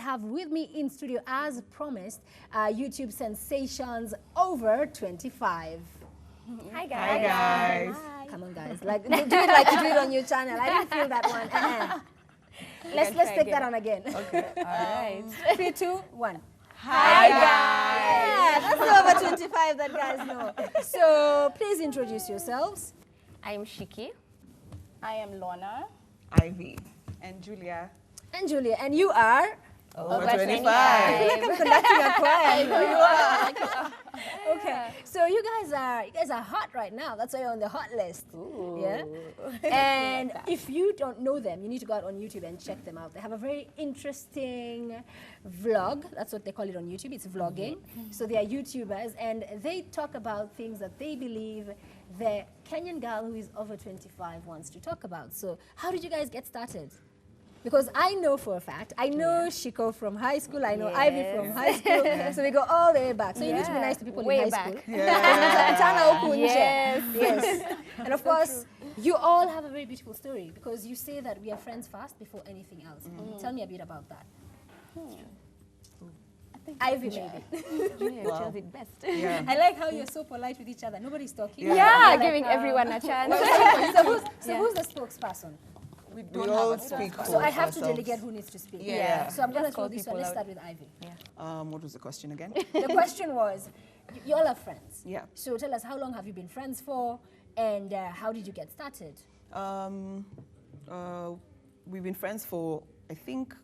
have with me in studio, as promised, YouTube sensations over 25. Hi guys. Hi guys. Hi. Come on, guys. Like, do it like you do it on your channel. I didn't feel that one. Let's take that on again. Okay. All right. 3, 2, 1. Hi Yeah, that's the over 25 that guys know. So please introduce yourselves. I'm Shiki. I am Lorna. Ivy. And Julia. And Julia, and you are? Over I 25. feel like I'm conducting a choir. You are. Okay, so you guys are hot right now. That's why you're on the hot list. Ooh. Yeah. And if you don't know them, you need to go out on YouTube and check them out. They have a very interesting vlog. That's what they call it on YouTube. It's vlogging. So they are YouTubers, and they talk about things that they believe the Kenyan girl who is over 25 wants to talk about. So how did you guys get started? Because I know for a fact, I know Shiko from high school, I know Ivy from high school, so we go all the way back. So you need to be nice to people Way in high back. school. Yeah. Yes. Yes. And of course, you all have a very beautiful story because you say that we are friends first before anything else. Tell me a bit about that. Ivy, maybe. Julia Wow. tells it best. Yeah. I like how you're so polite with each other. Nobody's talking. Yeah, giving everyone a chance. So who's the spokesperson? We don't all have a speak spokesperson. So for I have to ourselves. delegate who needs to speak. Yeah. So I'm going to Just throw call this one. people Let's out. start with Ivy. What was the question again? The question was, you all are friends. Yeah. So tell us, how long have you been friends for, and how did you get started? We've been friends for, I think,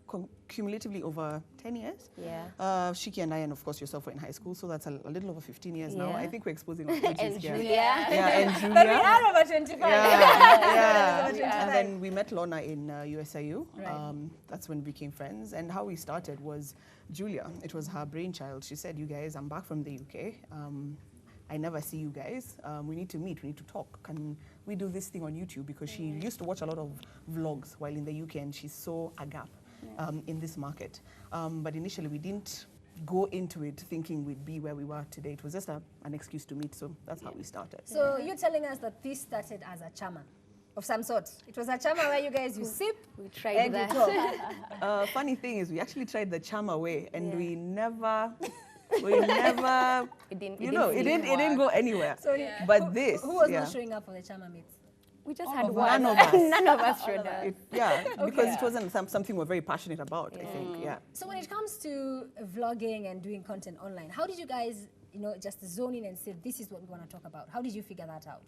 cumulatively over 10 years. Yeah. Shiki and I, and of course yourself, were in high school, so that's a little over 15 years now. Yeah. I think we're exposing our ages And here. Julia. Yeah, and Julia. But we are over 25. Yeah. And then we met Lorna in USIU. Right. That's when we became friends. And how we started was Julia. It was her brainchild. She said, "You guys, I'm back from the UK. I never see you guys. We need to meet. We need to talk. Can we do this thing on YouTube?" Because she used to watch a lot of vlogs while in the UK, and she saw a gap in this market. But initially, we didn't go into it thinking we'd be where we were today. It was just an excuse to meet. So that's how we started. So you're telling us that this started as a chama of some sort. It was a chama where you guys, you sip We tried and you that. talk. Funny thing is, we actually tried the Chama way, and Yeah. we never, It didn't. you know, it didn't go anywhere. So But this, who was yeah. not showing up for the chama meets? We just All had of one. None of us. None of us showed up. Because it wasn't something we're very passionate about, I think, yeah. So when it comes to vlogging and doing content online, how did you guys, just zone in and say, this is what we want to talk about? How did you figure that out?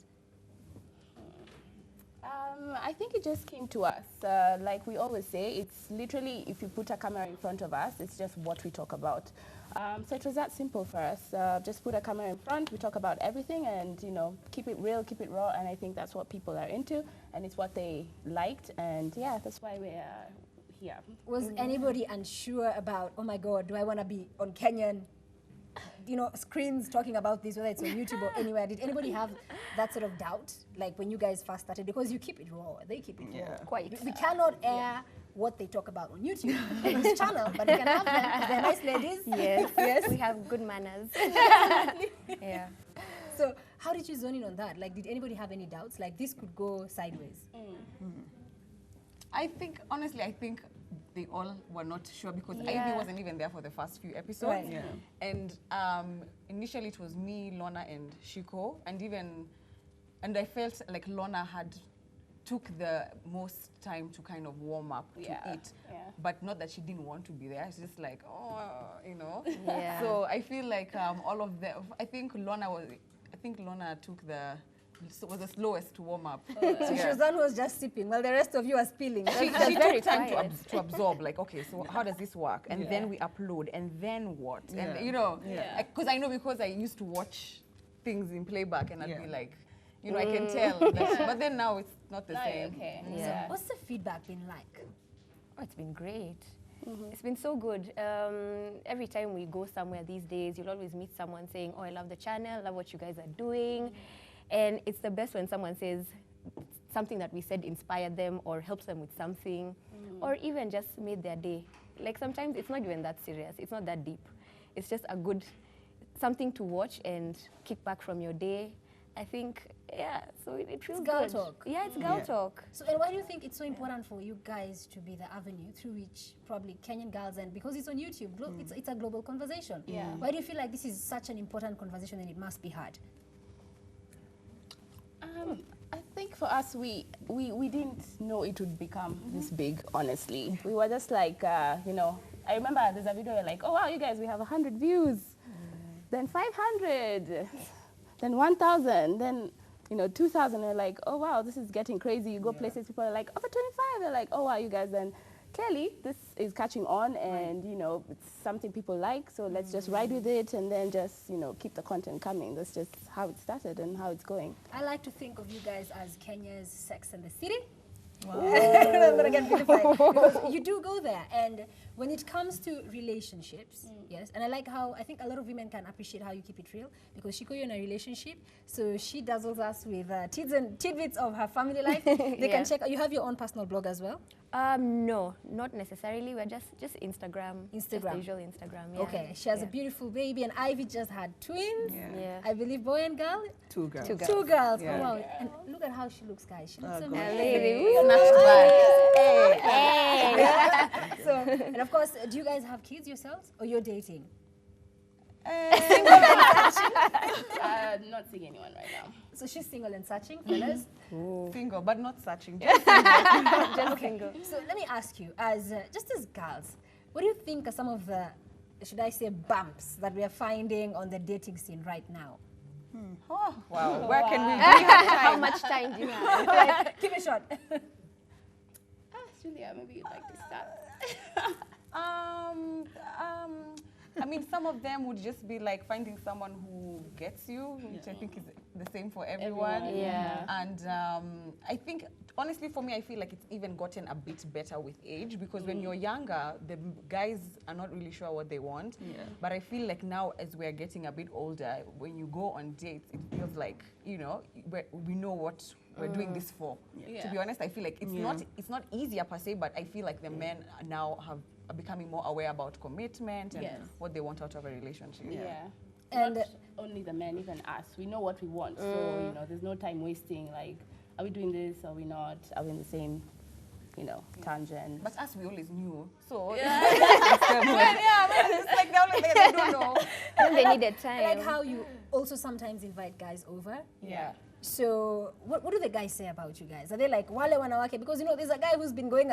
I think it just came to us. Like we always say, it's literally, if you put a camera in front of us, it's just what we talk about. So it was that simple for us. Just put a camera in front, we talk about everything, and keep it real, keep it raw, and I think that's what people are into, and it's what they liked, and yeah, that's why we're here. Was anybody unsure about, oh my God, do I want to be on Kenyan, screens talking about this, whether it's on YouTube or anywhere? Did anybody have that sort of doubt, like when you guys first started? Because you keep it raw, they keep it raw. Yeah. Quite. We cannot air what they talk about on YouTube, on this channel, but we can have them, 'cause they're nice ladies. Yes. Yes. We have good manners. Yeah. So how did you zone in on that? Like, did anybody have any doubts? Like, this could go sideways? I think, honestly, they all were not sure because Yeah. Ivy wasn't even there for the first few episodes. Right. Yeah. And initially it was me, Lorna, and Shiko, and I felt like Lorna took the most time to kind of warm up to Yeah. it. Yeah. But not that she didn't want to be there. She's just like, Yeah. So I feel like all of them, I think Lorna was the slowest to warm up. So she was the one who was just sipping while the rest of you are spilling. She very took time quiet. to absorb, like, okay, so how does this work? And Yeah. then we upload, and then what? Yeah. And Yeah. because I used to watch things in playback, and I'd Yeah. be like, I can tell. But then now it's not the Now you're same. okay. So Yeah. what's the feedback been like? Oh, it's been great. It's been so good. Every time we go somewhere these days, you'll always meet someone saying, "Oh, I love the channel, love what you guys are doing." And it's the best when someone says something that we said inspired them or helps them with something, or even just made their day. Like sometimes it's not even that serious. It's not that deep. It's just a good something to watch and kick back from your day. I think yeah, so it feels girl good. talk. Yeah, it's girl Yeah. talk. So, and why do you think it's so important for you guys to be the avenue through which probably Kenyan girls, and because it's on YouTube, it's a global conversation. Yeah. Why do you feel like this is such an important conversation and it must be had? I think for us, we didn't know it would become this big, honestly. We were just like, you know, I remember there's a video where like, oh wow, you guys, we have 100 views, then 500, then 1,000, then, you know, 2,000. We're like, oh wow, this is getting crazy. You go places, people are like, over 25. They're like, oh wow, you guys, then clearly this is catching on, and you know, it's something people like, so let's just ride with it and then just, you know, keep the content coming. That's just how it started and how it's going. I like to think of you guys as Kenya's Sex and the City. Wow. I'm gonna get beautified because you do go there, and when it comes to relationships, yes, and I like how I think a lot of women can appreciate how you keep it real, because Shiko, you're in a relationship, so she dazzles us with tidbits of her family life. They can check. You have your own personal blog as well. No, not necessarily. We're just Instagram. Just the usual Instagram. Yeah. Okay, she has a beautiful baby, and Ivy just had twins. Yeah. I believe boy and girl. 2 girls. Two girls. Yeah. Oh wow! And look at how she looks, guys. She looks Oh, amazing. Lady, So, and of course, do you guys have kids yourselves, or you're dating? Not seeing anyone right now. So she's single and searching, fellas. Single, but not searching. just single. So let me ask you, as just as girls, what do you think are some of the, should I say, bumps that we are finding on the dating scene right now? Oh, wow. Where can we How much time do you have? Give it a shot. Julia, maybe you'd like to start. I mean, some of them would just be like finding someone who gets you, which I think is the same for everyone. Yeah. And I think, honestly, for me, I feel like it's even gotten a bit better with age, because when you're younger, the guys are not really sure what they want. Yeah. But I feel like now, as we're getting a bit older, when you go on dates, it feels like, you know, we know what we're doing this for. Yeah. To be honest, I feel like it's not easier per se, but I feel like the men now are becoming more aware about commitment and what they want out of a relationship. Yeah. And not only the men, even us. We know what we want. So, you know, there's no time wasting. Like, are we doing this? Are we not? Are we in the same, you know, tangent? But us, we always knew. So, it's like they don't know. And they needed I time. like how you also sometimes invite guys over. Yeah. So what do the guys say about you guys? Are they like, wale wanawake? Because, you know, there's a guy who's been going,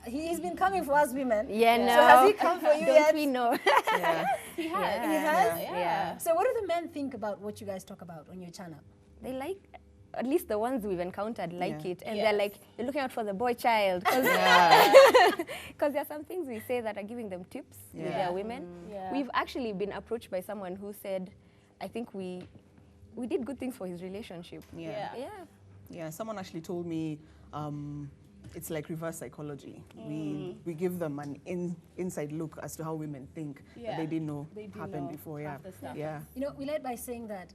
he's been coming for us women. Yeah, no. So has he come for you Don't yet? we know? Yeah. He has. He has? Yeah. So what do the men think about what you guys talk about on your channel? They like, at least the ones we've encountered like Yeah. it. And Yes. they're like, they're looking out for the boy child. Because there are some things we say that are giving them tips with Yeah. their women. Yeah. We've actually been approached by someone who said, I think we did good things for his relationship. Yeah. Yeah. Yeah, someone actually told me it's like reverse psychology. We give them an inside look as to how women think that they didn't know They do happened know before. half the stuff. Yeah. You know, we led by saying that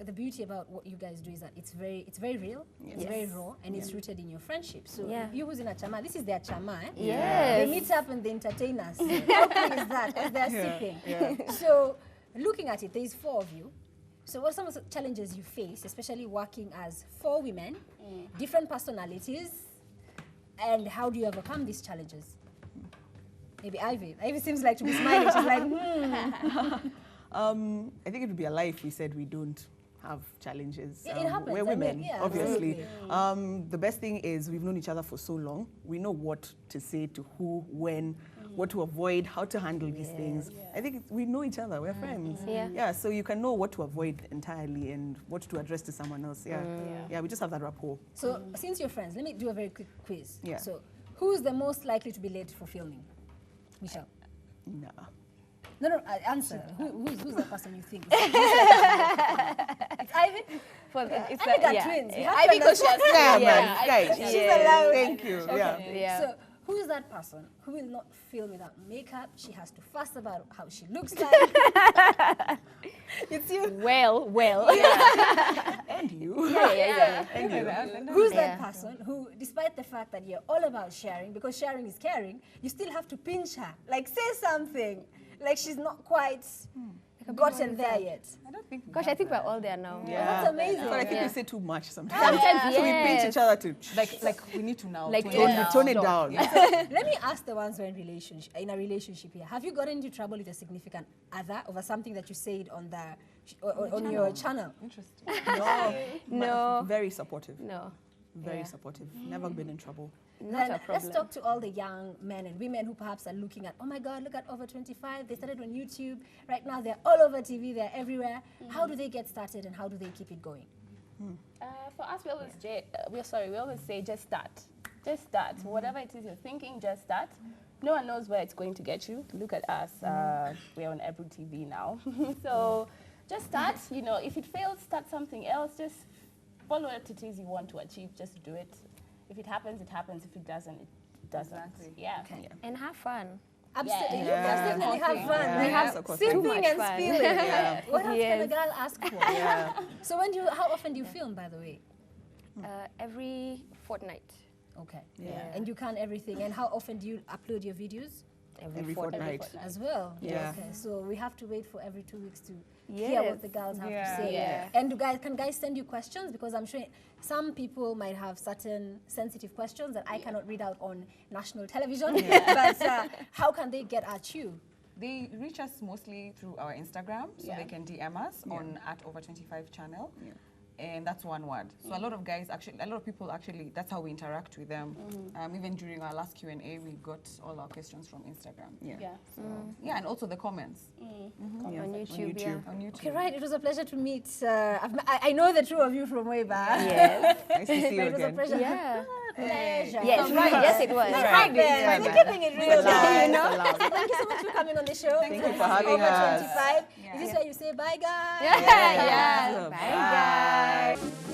the beauty about what you guys do is that it's very real, it's very raw, and it's rooted in your friendship. So Yeah. you who's in a chama, this is their chama, eh? Yes. They meet up and they entertain us. How cool is that? As they're sipping. So looking at it, there's 4 of you. So what are some of the challenges you face, especially working as 4 women, different personalities, and how do you overcome these challenges? Maybe Ivy. Ivy seems like to be smiling. She's like, I think it would be a lie if we said we don't have challenges. It happens. We're I mean, women, yeah, obviously. The best thing is we've known each other for so long. We know what to say to who, when, what to avoid, how to handle these things. I think we know each other. We're friends. Yeah. So you can know what to avoid entirely and what to address to someone else. Yeah, we just have that rapport. so since you're friends, let me do a very quick quiz. Yeah. So who's the most likely to be late for filming? Michelle. Nah. No, answer. Who's the person you think? It's Ivy? It's Ivy got twins. You have to Ivy goes, understand. Yeah, Yeah. man. Guys, She's allowed. thank you. Yeah. Yeah. So who is that person who will not film without makeup? She has to fuss about how she looks like. It's you. Well. And you. And you. Who's Yeah. that person who, despite the fact that you're all about sharing, because sharing is caring, you still have to pinch her, like say something, like she's not quite. Like, gotten there yet? I don't think. Gosh, I think we're all there now. Yeah. That's amazing. But I think Yeah. we say too much sometimes. Sometimes, So we pinch yes. each other to Like we need to now. Like, tone it down. Let me ask the ones who are in a relationship here. Have you gotten into trouble with a significant other over something that you said on on your channel? Interesting. No. Very supportive. No. Very Yeah. supportive. Never been in trouble. Not Then a problem. let's talk to all the young men and women who perhaps are looking at, oh my God, look at over 25. They started on YouTube. Right now they're all over TV. They're everywhere. How do they get started and how do they keep it going? For us, we always we always say just start. Just start. Whatever it is you're thinking, just start. No one knows where it's going to get you. Look at us. We're on Apple TV now. So just start. You know, if it fails, start something else. Just follow what it is you want to achieve. Just do it. If it happens, it happens. If it doesn't, it doesn't. Exactly. Yeah. Okay. And have fun. Absolutely. Yeah. You guys definitely have fun. Yeah. We Yeah. have So close. Too simping much and fun. spilling. Yeah. What else can a Yes. girl ask for? Yeah. So how often do you film, by the way? Every fortnight. Okay. Yeah. And you can everything. And how often do you upload your videos? Every fortnight. As well. Yeah. Okay. So we have to wait for every 2 weeks to hear what Yes. the girls have Yeah. to say. Yeah. And can guys send you questions? Because I'm sure some people might have certain sensitive questions that I cannot read out on national television. But how can they get at you? They reach us mostly through our Instagram, so they can DM us on @over25 channel. Yeah. And that's one word. So a lot of people actually, that's how we interact with them. Even during our last Q&A, we got all our questions from Instagram. Yeah. Yeah. So, yeah, and also the comments Yeah. On YouTube, yeah. on YouTube. Okay, right. It was a pleasure to meet. I know the two of you from way back. Yes. Nice to see you But it was a again. pleasure. Yeah. Pleasure. Yes, right. Yes, it was. Right there. We're keeping it real. Nice, You know? I love it. Thank you so much for coming on the show. Thank you for having Over us. 25. Yeah. Is this where you say bye, guys? Yeah. Yeah. Bye, guys.